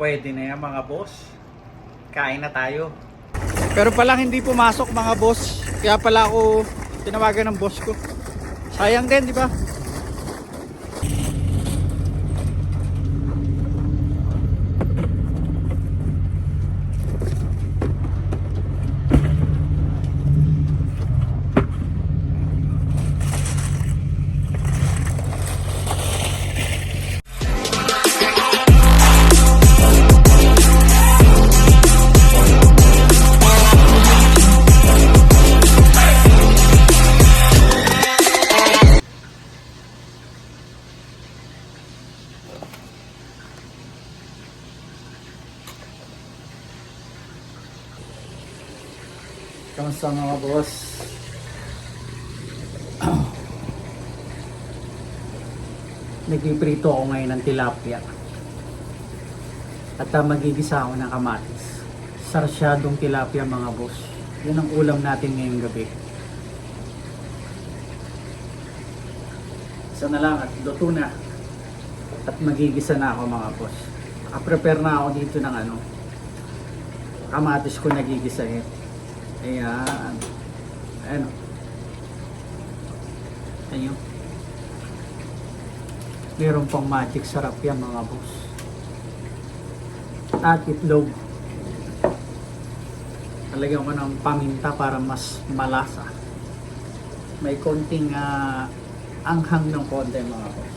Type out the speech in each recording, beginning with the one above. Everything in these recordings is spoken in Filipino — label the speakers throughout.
Speaker 1: Pwede na yan mga boss. Kain na tayo.
Speaker 2: Pero palang hindi pumasok mga boss. Kaya pala ako tinawagan ng boss ko. Sayang din, di ba? Kamusta mga boss? Nagpiprito ako ngayon ng tilapia. At magigisa ako ng kamatis. Sarsyadong tilapia mga boss. Yan ang ulam natin ngayong gabi. Isa na lang at luto na. At magigisa na ako mga boss. Nakaprepare na ako dito ng kamatis ko nagigisahin. Ayan. Ayan. Ayan. Meron pang magic sarap yan mga boss. At itlog. Talagyan ko ng paminta para mas malasa. May konting anghang ng konti mga boss.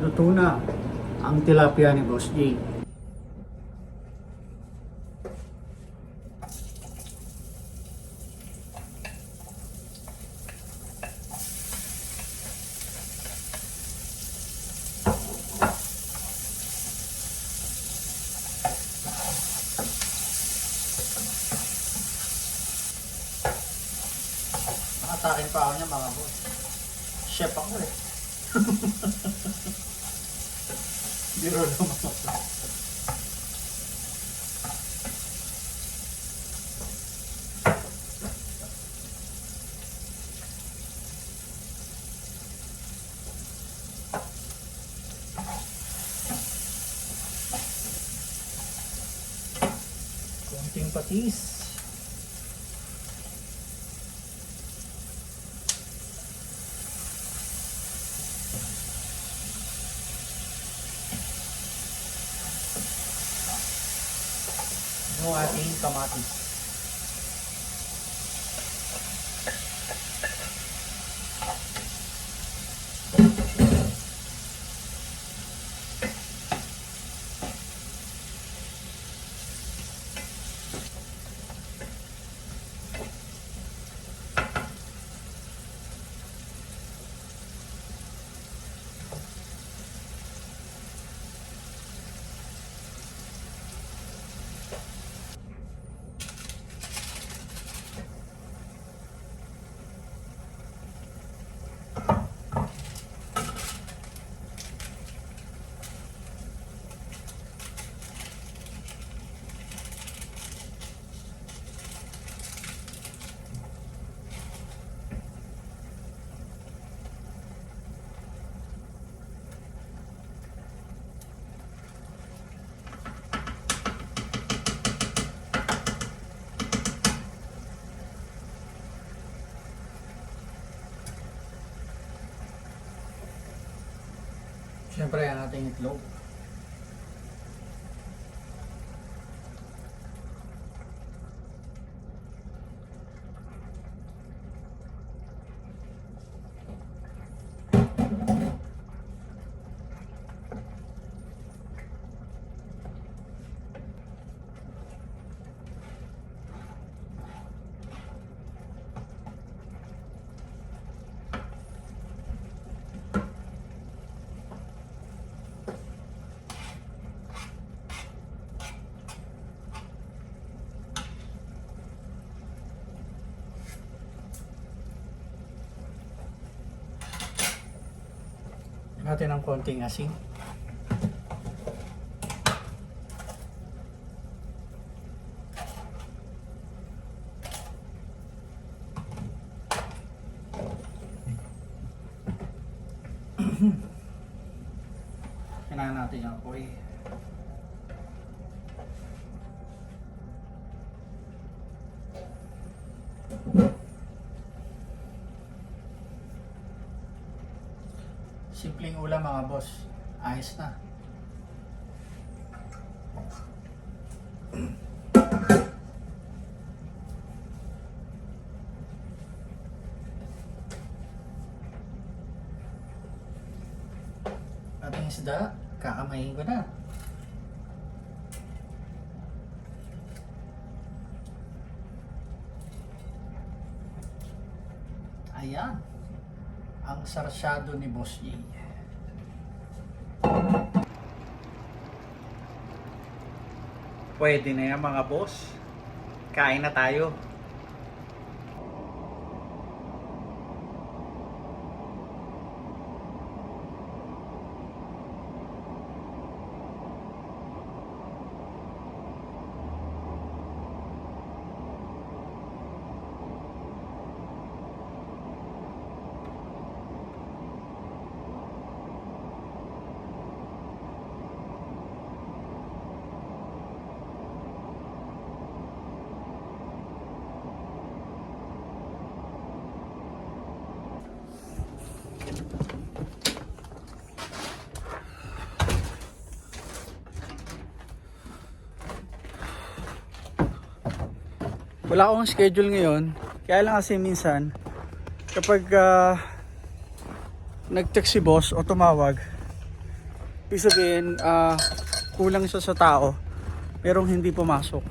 Speaker 2: Luto na ang tilapia ni Boss J. Nakatakin pa ako niya mga boss. Chef ako eh. Biro naman ako. Konting patis. Yung ating kamatis. Siyempre ang ating itlog. natin ng konting asin. Kailangan natin yung apoy. Simpleng ulam mga boss. Ayos na. Ating isda, kakamayin ko na. Ayan. Ang sarsyado ni Boss J.
Speaker 1: Pwede na yan mga boss. Kain na tayo.
Speaker 2: Wala akong schedule ngayon. Kaya lang kasi minsan kapag nag-text si boss o tumawag, ibig sabihin kulang siya sa tao, merong hindi pumasok.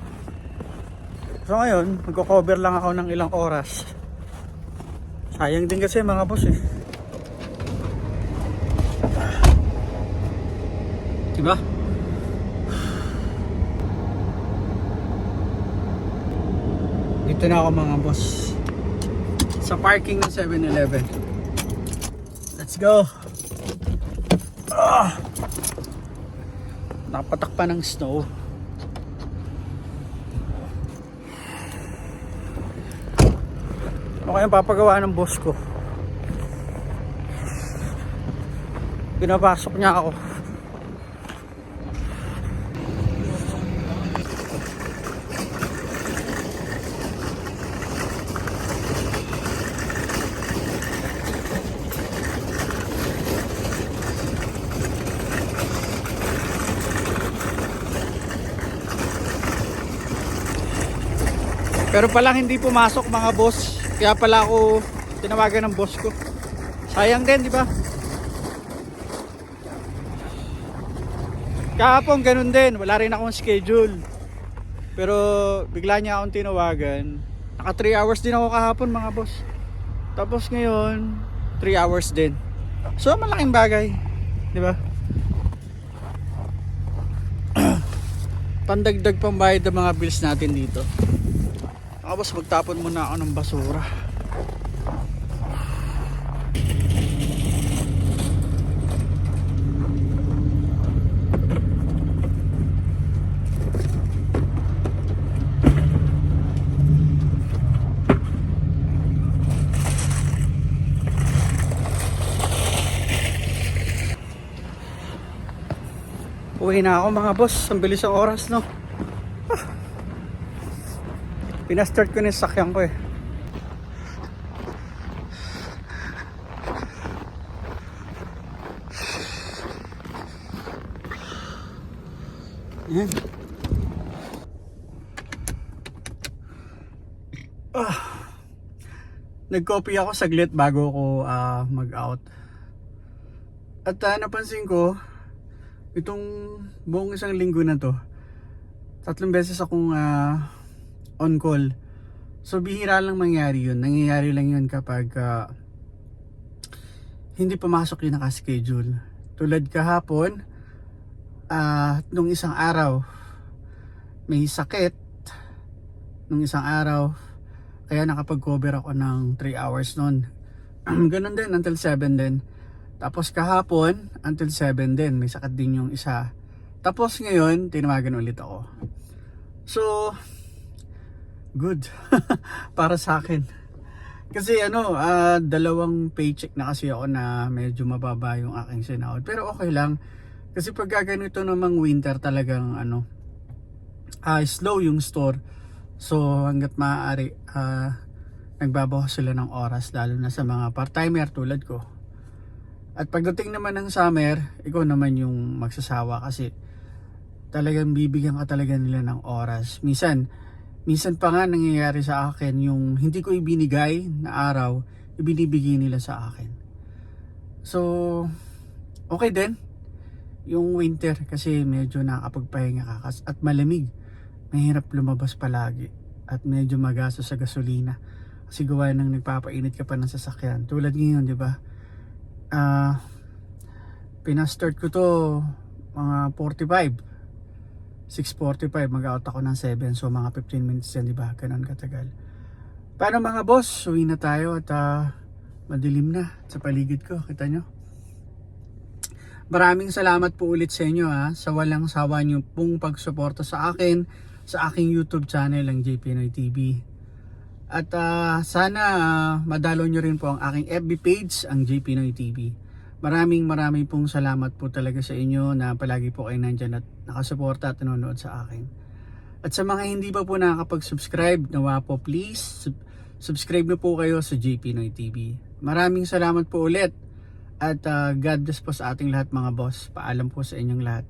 Speaker 2: So ngayon, magko-cover lang ako ng ilang oras. Sayang din kasi mga boss eh. Diba? Dito na ako mga boss. Sa parking ng 7-Eleven. Let's go! Napatak pa ng snow. Ano kayang papagawa ng boss ko? Pinapasok niya ako. Pero palang hindi pumasok mga boss. Kaya pala ako tinawagan ng boss ko. Sayang din, di ba? Kahapon ganun din, wala rin akong schedule. Pero bigla niya akong tinawagan. Naka 3 hours din ako kahapon mga boss. Tapos ngayon 3 hours din. So malaking bagay, di ba? Pandagdag pambayad ng mga bills natin dito. Tapos magtapon muna ako ng basura. Uwi na ako mga boss. Ang bilis ang oras, no? Pinastart ko na yung sakyan ko eh. Yan. Nag-copy ako saglit bago ko mag-out. At napansin ko, itong buong isang linggo na to, 3 beses akong on call. So bihira lang mangyari yun. Nangyayari lang yun kapag hindi pumasok yung naka-schedule. Tulad kahapon, nung isang araw may sakit, nung isang araw kaya nakapag-cover ako ng 3 hours nun. Ganun din until 7 din. Tapos kahapon, until 7 din. May sakit din yung isa. Tapos ngayon, tinawagan ulit ako. So, good. Para sa akin. Kasi dalawang paycheck na kasi ako na medyo mababa yung aking sinahod. Pero okay lang. Kasi pag ganito namang winter talagang slow yung store. So hanggat maaari, nagbabawas sila ng oras lalo na sa mga part-timer tulad ko. At pagdating naman ng summer, ikaw naman yung magsasawa kasi talagang bibigyan ka talaga nila ng oras. Minsan pa nga nangyayari sa akin yung hindi ko ibinigay na araw, ibinibigay nila sa akin. So, okay din yung winter kasi medyo nakakapagpahinga ka at malamig. Mahirap lumabas palagi at medyo magastos sa gasolina kasi gawa nang nagpapainit ka pa ng sasakyan. Tulad ngayon, di ba? Pinastart ko to mga 6:45 mag-out ako ng 7, so mga 15 minutes yan, di ba? Ganun katagal. Paano mga boss? Uwi na tayo at madilim na sa paligid ko, kita nyo? Maraming salamat po ulit sa inyo sa walang sawa nyo pong pagsuporta sa akin sa aking YouTube channel ang J Pinoy TV. At sana madalo nyo rin po ang aking FB page ang J Pinoy TV. Maraming pong salamat po talaga sa inyo na palagi po kayo nandyan at nakasuporta at nanonood sa akin. At sa mga hindi pa po nakakapag-subscribe, nawa po please subscribe na po kayo sa J Pinoy TV. Maraming salamat po ulit at God bless po sa ating lahat mga boss. Paalam po sa inyong lahat.